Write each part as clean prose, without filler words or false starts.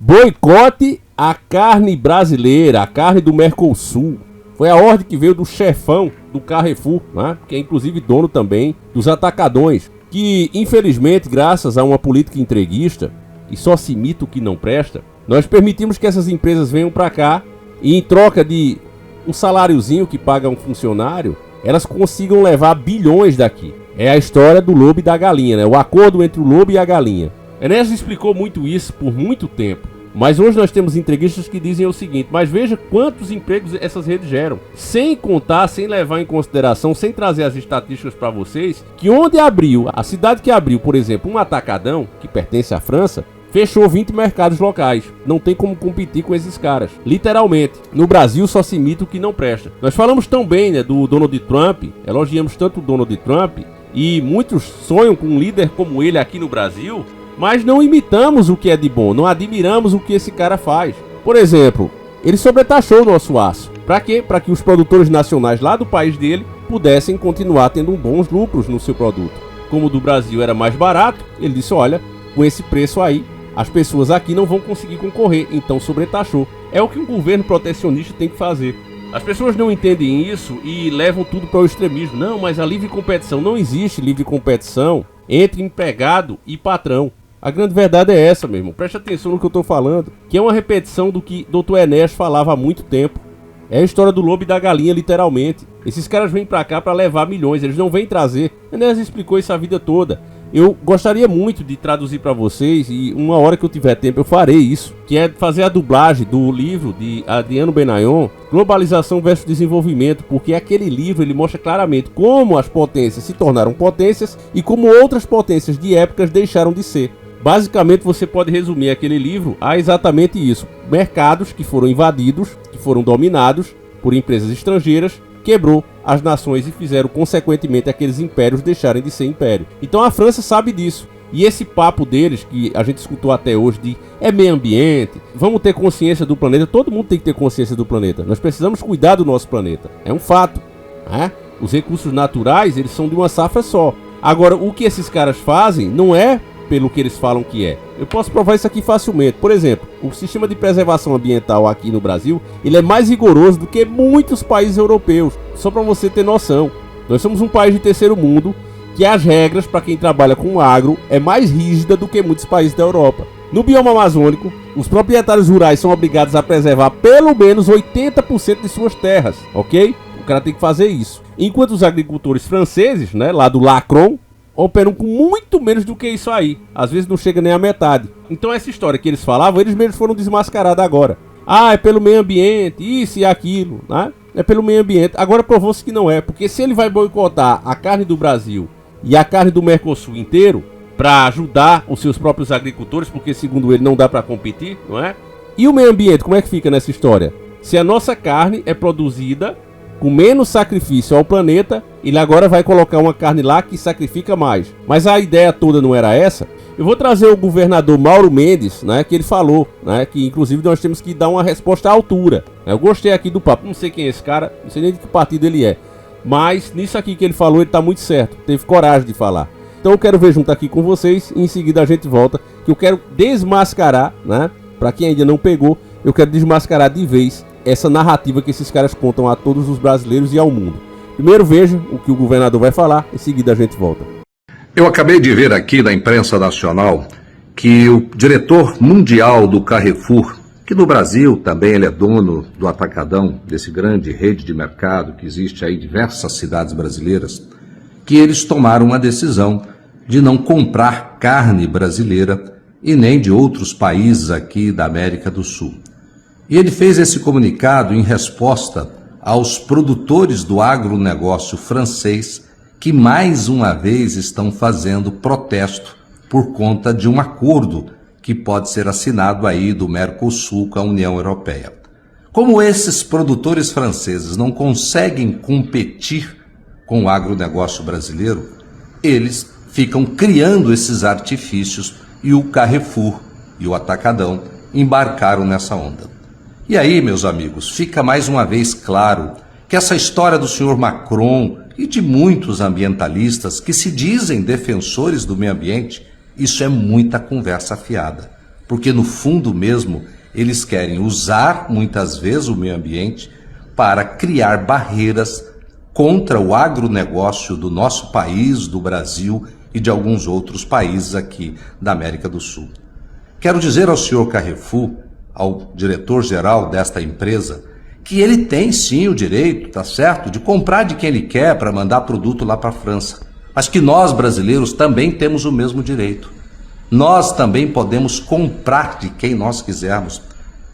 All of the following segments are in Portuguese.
Boicote a carne brasileira, a carne do Mercosul. Foi a ordem que veio do chefão do Carrefour, né? Que é inclusive dono também dos atacadões, que infelizmente, graças a uma política entreguista, e só se imita o que não presta, nós permitimos que essas empresas venham para cá e em troca de um saláriozinho que paga um funcionário, elas consigam levar bilhões daqui. É a história do lobo e da galinha, né? O acordo entre o lobo e a galinha. Enéas explicou muito isso por muito tempo, mas hoje nós temos entreguistas que dizem o seguinte: mas veja quantos empregos essas redes geram, sem contar, sem levar em consideração, sem trazer as estatísticas para vocês, que onde abriu, a cidade que abriu, por exemplo, um atacadão, que pertence à França, fechou 20 mercados locais. Não tem como competir com esses caras, literalmente. No Brasil só se imita o que não presta. Nós falamos tão bem, né, do Donald Trump, elogiamos tanto o Donald Trump, e muitos sonham com um líder como ele aqui no Brasil, mas não imitamos o que é de bom, não admiramos o que esse cara faz. Por exemplo, ele sobretaxou o nosso aço. Para quê? Para que os produtores nacionais lá do país dele pudessem continuar tendo bons lucros no seu produto. Como o do Brasil era mais barato, ele disse: olha, com esse preço aí, as pessoas aqui não vão conseguir concorrer, então sobretaxou. É o que um governo protecionista tem que fazer. As pessoas não entendem isso e levam tudo para o extremismo. Não, mas a livre competição, não existe livre competição entre empregado e patrão. A grande verdade é essa, meu irmão. Preste atenção no que eu tô falando, que é uma repetição do que Dr. Enéas falava há muito tempo. É a história do lobo e da galinha, literalmente. Esses caras vêm pra cá pra levar milhões, eles não vêm trazer. Enéas explicou isso a vida toda. Eu gostaria muito de traduzir pra vocês, e uma hora que eu tiver tempo eu farei isso, que é fazer a dublagem do livro de Adriano Benayon, Globalização versus Desenvolvimento, porque aquele livro ele mostra claramente como as potências se tornaram potências e como outras potências de épocas deixaram de ser. Basicamente você pode resumir aquele livro a exatamente isso: mercados que foram invadidos, que foram dominados por empresas estrangeiras, quebrou as nações e fizeram consequentemente aqueles impérios deixarem de ser império. Então a França sabe disso. E esse papo deles, que a gente escutou até hoje, de é meio ambiente, vamos ter consciência do planeta. Todo mundo tem que ter consciência do planeta. Nós precisamos cuidar do nosso planeta. É um fato, né? Os recursos naturais, eles são de uma safra só. Agora, o que esses caras fazem não é pelo que eles falam que é. Eu posso provar isso aqui facilmente. Por exemplo, o sistema de preservação ambiental aqui no Brasil, ele é mais rigoroso do que muitos países europeus. Só para você ter noção. Nós somos um país de terceiro mundo, que as regras para quem trabalha com agro é mais rígida do que muitos países da Europa. No bioma amazônico, os proprietários rurais são obrigados a preservar pelo menos 80% de suas terras, ok? O cara tem que fazer isso. Enquanto os agricultores franceses, né, lá do Lacron, operam com muito menos do que isso aí. Às vezes não chega nem a metade. Então essa história que eles falavam, eles mesmos foram desmascarados agora. Ah, é pelo meio ambiente, isso e aquilo, né? É pelo meio ambiente. Agora provou-se que não é, porque se ele vai boicotar a carne do Brasil e a carne do Mercosul inteiro para ajudar os seus próprios agricultores, porque segundo ele não dá para competir, não é? E o meio ambiente, como é que fica nessa história? Se a nossa carne é produzida com menos sacrifício ao planeta, ele agora vai colocar uma carne lá que sacrifica mais. Mas a ideia toda não era essa. Eu vou trazer o governador Mauro Mendes, né, que ele falou, né, que inclusive nós temos que dar uma resposta à altura. Eu gostei aqui do papo, não sei quem é esse cara, não sei nem de que partido ele é. Mas nisso aqui que ele falou, ele tá muito certo, teve coragem de falar. Então eu quero ver junto aqui com vocês e em seguida a gente volta, que eu quero desmascarar, né, para quem ainda não pegou, eu quero desmascarar de vez essa narrativa que esses caras contam a todos os brasileiros e ao mundo. Primeiro veja o que o governador vai falar, em seguida a gente volta. Eu acabei de ver aqui na imprensa nacional que o diretor mundial do Carrefour, que no Brasil também ele é dono do Atacadão, desse grande rede de mercado que existe aí em diversas cidades brasileiras, que eles tomaram uma decisão de não comprar carne brasileira e nem de outros países aqui da América do Sul. E ele fez esse comunicado em resposta aos produtores do agronegócio francês que mais uma vez estão fazendo protesto por conta de um acordo que pode ser assinado aí do Mercosul com a União Europeia. Como esses produtores franceses não conseguem competir com o agronegócio brasileiro, eles ficam criando esses artifícios e o Carrefour e o Atacadão embarcaram nessa onda. E aí, meus amigos, fica mais uma vez claro que essa história do senhor Macron e de muitos ambientalistas que se dizem defensores do meio ambiente, isso é muita conversa fiada. porque no fundo mesmo eles querem usar muitas vezes o meio ambiente para criar barreiras contra o agronegócio do nosso país, do Brasil e de alguns outros países aqui da América do Sul. Quero dizer ao senhor Carrefour, ao diretor-geral desta empresa, que ele tem sim o direito, tá certo, de comprar de quem ele quer para mandar produto lá para a França, mas que nós brasileiros também temos o mesmo direito. Nós também podemos comprar de quem nós quisermos.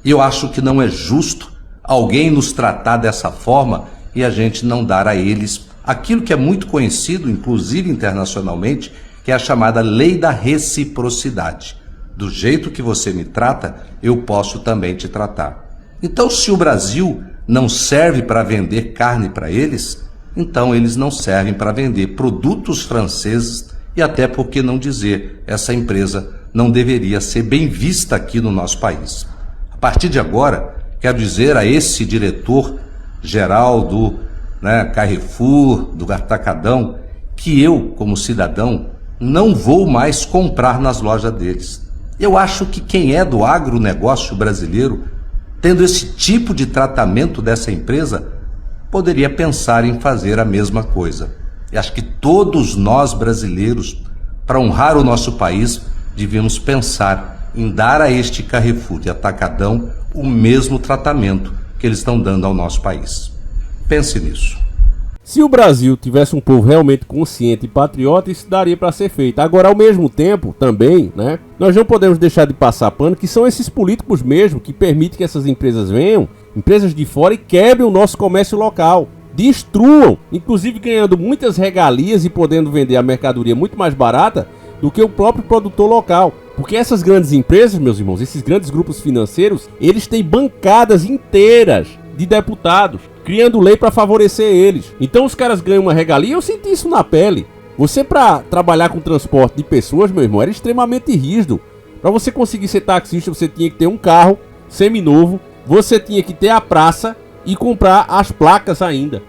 E eu acho que não é justo alguém nos tratar dessa forma e a gente não dar a eles aquilo que é muito conhecido, inclusive internacionalmente, que é a chamada lei da reciprocidade. Do jeito que você me trata, eu posso também te tratar. Então, se o Brasil não serve para vender carne para eles, então eles não servem para vender produtos franceses e até, por que não dizer, essa empresa não deveria ser bem vista aqui no nosso país. A partir de agora, quero dizer a esse diretor-geral do Carrefour, do Atacadão, que eu, como cidadão, não vou mais comprar nas lojas deles. Eu acho que quem é do agronegócio brasileiro, tendo esse tipo de tratamento dessa empresa, poderia pensar em fazer a mesma coisa. E acho que todos nós brasileiros, para honrar o nosso país, devíamos pensar em dar a este Carrefour e Atacadão o mesmo tratamento que eles estão dando ao nosso país. Pense nisso. Se o Brasil tivesse um povo realmente consciente e patriota, isso daria para ser feito. Agora, ao mesmo tempo, também, nós não podemos deixar de passar pano que são esses políticos mesmo que permitem que essas empresas venham, empresas de fora, e quebrem o nosso comércio local. Destruam, inclusive ganhando muitas regalias e podendo vender a mercadoria muito mais barata do que o próprio produtor local. Porque essas grandes empresas, meus irmãos, esses grandes grupos financeiros, eles têm bancadas inteiras de deputados, criando lei para favorecer eles. Então os caras ganham uma regalia. Eu senti isso na pele. Você, para trabalhar com transporte de pessoas, meu irmão, era extremamente rígido. Para você conseguir ser taxista, você tinha que ter um carro seminovo, você tinha que ter a praça e comprar as placas ainda,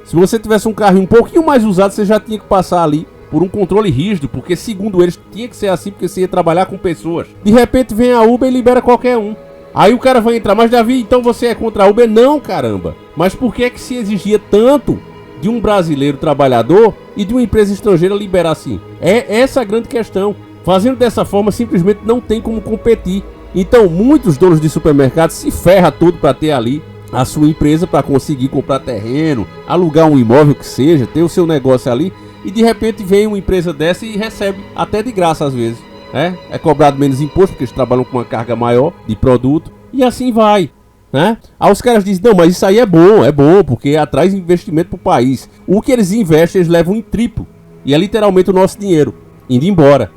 Se você tivesse um carro um pouquinho mais usado, você já tinha que passar ali por um controle rígido, porque segundo eles tinha que ser assim, porque você ia trabalhar com pessoas. De repente vem a Uber e libera qualquer um. Aí o cara vai entrar, mas Davi, então você é contra a Uber? Não, caramba. Mas por que se exigia tanto de um brasileiro trabalhador e de uma empresa estrangeira liberar assim? É essa a grande questão. Fazendo dessa forma, simplesmente não tem como competir. Então, muitos donos de supermercados se ferram tudo para ter ali a sua empresa, para conseguir comprar terreno, alugar um imóvel que seja, ter o seu negócio ali, e de repente vem uma empresa dessa e recebe até de graça às vezes. É cobrado menos imposto, porque eles trabalham com uma carga maior de produto, e assim vai, Aí os caras dizem, não, mas isso aí é bom, porque atrai investimento pro país. O que eles investem, eles levam em triplo, e é literalmente o nosso dinheiro indo embora,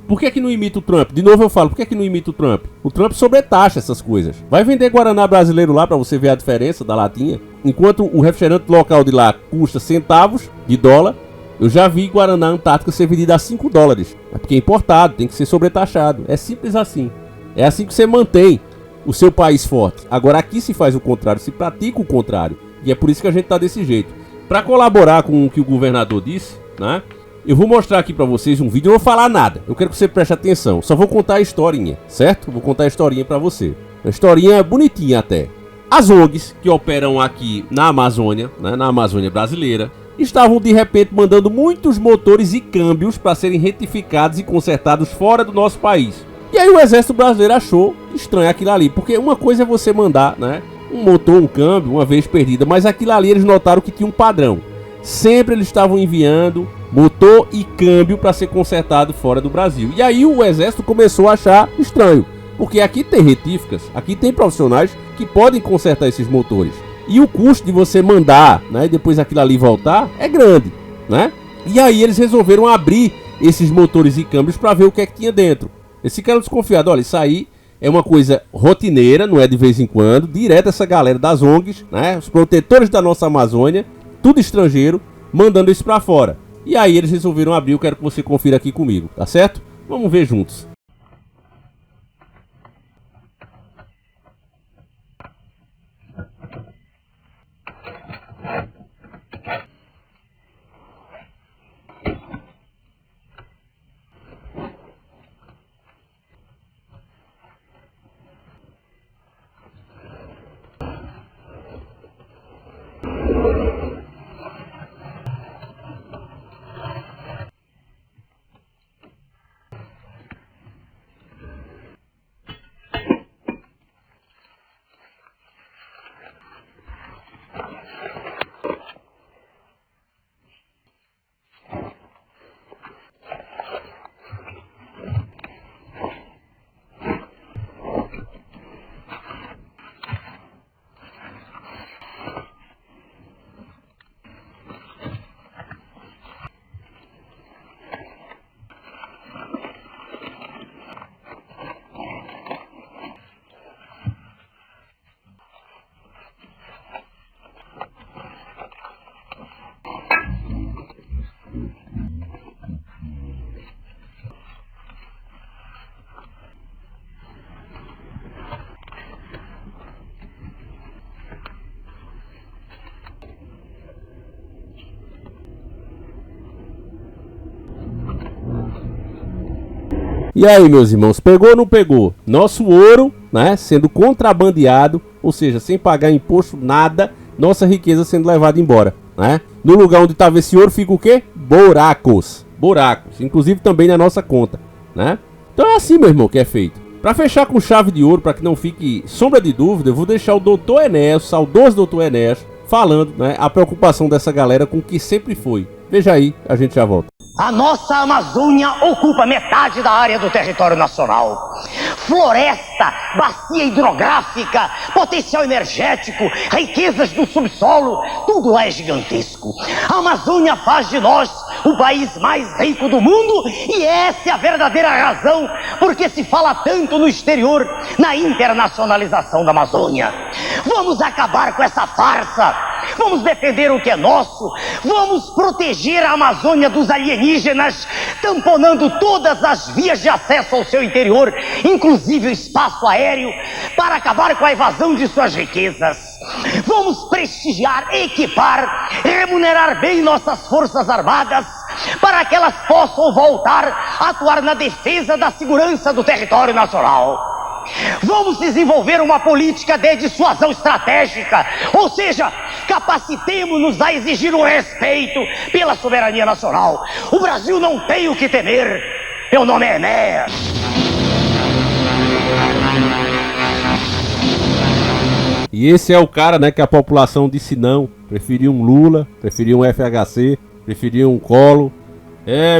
Por que não imita o Trump? De novo eu falo, por que não imita o Trump? O Trump sobretaxa essas coisas. Vai vender Guaraná brasileiro lá pra você ver a diferença da latinha. Enquanto o refrigerante local de lá custa centavos de dólar, eu já vi Guaraná Antártica ser vendido a $5. É porque é importado, tem que ser sobretaxado. É simples assim. É assim que você mantém o seu país forte. Agora aqui se faz o contrário, se pratica o contrário. E é por isso que a gente tá desse jeito. Para colaborar com o que o governador disse, eu vou mostrar aqui pra vocês um vídeo. Eu não vou falar nada, eu quero que você preste atenção. Só vou contar a historinha, certo? Vou contar a historinha pra você. Uma historinha bonitinha até. As ONGs que operam aqui na Amazônia, na Amazônia brasileira, estavam de repente mandando muitos motores e câmbios para serem retificados e consertados fora do nosso país. E aí o exército brasileiro achou estranho aquilo ali, porque uma coisa é você mandar, um motor, um câmbio, uma vez perdida, mas aquilo ali eles notaram que tinha um padrão. Sempre eles estavam enviando motor e câmbio para ser consertado fora do Brasil. E aí o exército começou a achar estranho, porque aqui tem retíficas, aqui tem profissionais que podem consertar esses motores. E o custo de você mandar, e depois aquilo ali voltar, é grande, E aí eles resolveram abrir esses motores e câmbios para ver o que é que tinha dentro. Eles ficaram desconfiados, olha, isso aí é uma coisa rotineira, não é de vez em quando, direto essa galera das ONGs, os protetores da nossa Amazônia, tudo estrangeiro, mandando isso para fora. E aí eles resolveram abrir, eu quero que você confira aqui comigo, tá certo? Vamos ver juntos. E aí, meus irmãos, pegou ou não pegou? Nosso ouro, né, sendo contrabandeado, ou seja, sem pagar imposto, nada, nossa riqueza sendo levada embora, né? No lugar onde estava esse ouro fica o quê? Buracos, inclusive também na nossa conta, né? Então é assim, meu irmão, que é feito. Para fechar com chave de ouro, para que não fique sombra de dúvida, eu vou deixar o Dr. Enéas, o saudoso Dr. Enéas, falando, né, a preocupação dessa galera com o que sempre foi. Veja aí, a gente já volta. A nossa Amazônia ocupa metade da área do território nacional. Floresta, bacia hidrográfica, potencial energético, riquezas do subsolo, tudo lá é gigantesco. A Amazônia faz de nós o país mais rico do mundo e essa é a verdadeira razão porque se fala tanto no exterior na internacionalização da Amazônia. Vamos acabar com essa farsa. Vamos defender o que é nosso. Vamos proteger a Amazônia dos alienígenas, tamponando todas as vias de acesso ao seu interior, inclusive o espaço aéreo, para acabar com a evasão de suas riquezas. Vamos prestigiar, equipar, remunerar bem nossas forças armadas, para que elas possam voltar a atuar na defesa da segurança do território nacional. Vamos desenvolver uma política de dissuasão estratégica, ou seja, capacitemos-nos a exigir o respeito pela soberania nacional. O Brasil não tem o que temer. Meu nome é Enéas. E esse é o cara, né, que a população disse não. Preferia um Lula, preferia um FHC, preferia um Collor.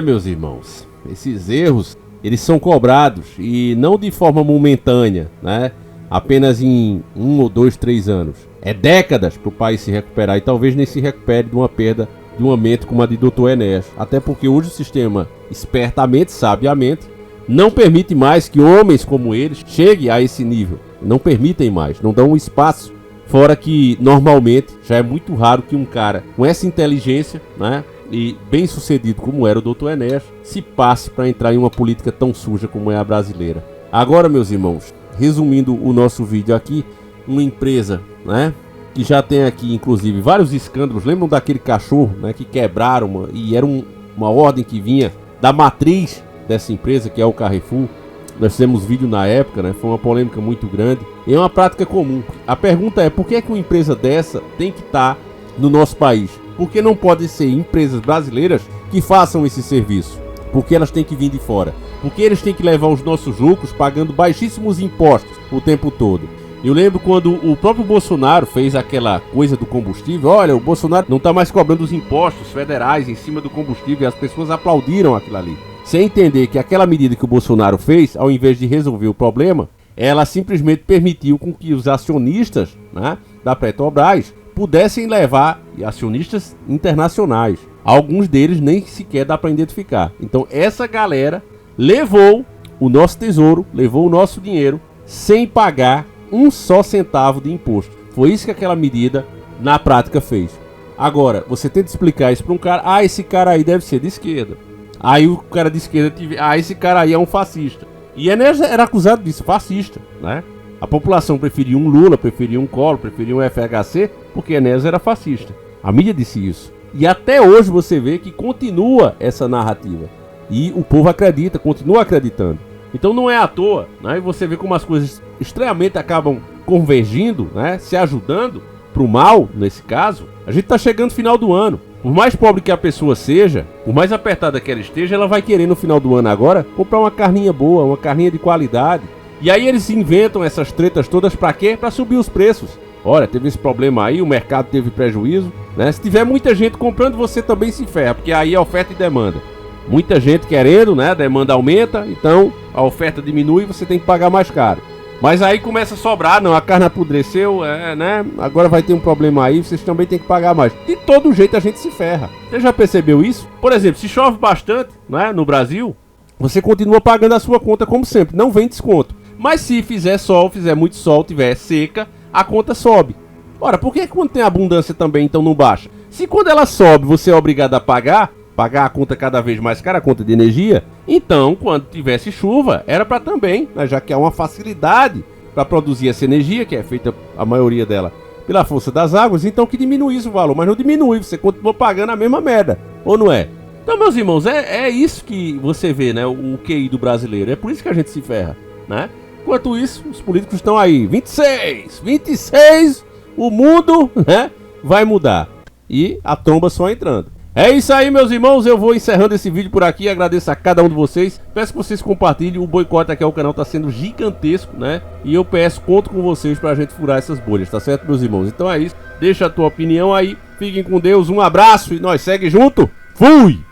Meus irmãos, esses erros, eles são cobrados e não de forma momentânea, né? Apenas em 1 ou 2, 3 anos. É décadas para o país se recuperar e talvez nem se recupere de uma perda de uma mente como a de Dr. Enéas. Até porque hoje o sistema, espertamente, sabiamente, não permite mais que homens como eles cheguem a esse nível. Não permitem mais, não dão um espaço. Fora que, normalmente, já é muito raro que um cara com essa inteligência, né, e bem sucedido como era o Dr. Enéas, se passe para entrar em uma política tão suja como é a brasileira. Agora, meus irmãos, resumindo o nosso vídeo aqui, uma empresa, né, que já tem aqui, inclusive, vários escândalos. Lembram daquele cachorro, né, que quebraram e era uma ordem que vinha da matriz dessa empresa, que é o Carrefour. Nós fizemos vídeo na época, né? Foi uma polêmica muito grande. E é uma prática comum. A pergunta é, por que uma empresa dessa tem que estar no nosso país? Por que não podem ser empresas brasileiras que façam esse serviço? Por que elas têm que vir de fora? Por que eles têm que levar os nossos lucros pagando baixíssimos impostos o tempo todo? Eu lembro quando o próprio Bolsonaro fez aquela coisa do combustível. Olha, o Bolsonaro não está mais cobrando os impostos federais em cima do combustível e as pessoas aplaudiram aquilo ali. Sem entender que aquela medida que o Bolsonaro fez, ao invés de resolver o problema, ela simplesmente permitiu com que os acionistas, né, da Petrobras pudessem levar, e acionistas internacionais, alguns deles nem sequer dá para identificar. Então essa galera levou o nosso tesouro, levou o nosso dinheiro, sem pagar um só centavo de imposto. Foi isso que aquela medida na prática fez. Agora, você tenta explicar isso para um cara, esse cara aí deve ser de esquerda. Aí o cara de esquerda, esse cara aí é um fascista. E Enéas era acusado disso, fascista, né? A população preferia um Lula, preferia um Collor, preferia um FHC, porque Enéas era fascista. A mídia disse isso. E até hoje você vê que continua essa narrativa. E o povo acredita, continua acreditando. Então não é à toa, né? E você vê como as coisas estranhamente acabam convergindo, né? Se ajudando pro mal, nesse caso. A gente tá chegando no final do ano. Por mais pobre que a pessoa seja, por mais apertada que ela esteja, ela vai querer no final do ano agora comprar uma carninha boa, uma carninha de qualidade. E aí eles inventam essas tretas todas pra quê? Pra subir os preços. Olha, teve esse problema aí, o mercado teve prejuízo, né? Se tiver muita gente comprando, você também se ferra, porque aí é oferta e demanda. Muita gente querendo, né? A demanda aumenta, então a oferta diminui e você tem que pagar mais caro. Mas aí começa a sobrar, não, a carne apodreceu, né? Agora vai ter um problema aí, vocês também tem que pagar mais. De todo jeito a gente se ferra. Você já percebeu isso? Por exemplo, se chove bastante, né, no Brasil, você continua pagando a sua conta como sempre, não vem desconto. Mas se fizer sol, fizer muito sol, tiver seca, a conta sobe. Ora, por que quando tem abundância também então não baixa? Se quando ela sobe você é obrigado a pagar a conta cada vez mais cara, a conta de energia, então quando tivesse chuva era para também, né, já que há uma facilidade para produzir essa energia, que é feita a maioria dela pela força das águas, então que diminuísse o valor, mas não diminui, você continua pagando a mesma merda, ou não é? Então, meus irmãos, é isso que você vê, né? O QI do brasileiro. É por isso que a gente se ferra, né? Enquanto isso, os políticos estão aí. 26, o mundo, né, vai mudar. E a tromba só entrando. É isso aí, meus irmãos, eu vou encerrando esse vídeo por aqui, agradeço a cada um de vocês, peço que vocês compartilhem, o boicote aqui ao canal tá sendo gigantesco, né, e eu peço, conto com vocês pra gente furar essas bolhas, tá certo, meus irmãos? Então é isso, deixa a tua opinião aí, fiquem com Deus, um abraço e nós segue junto, fui!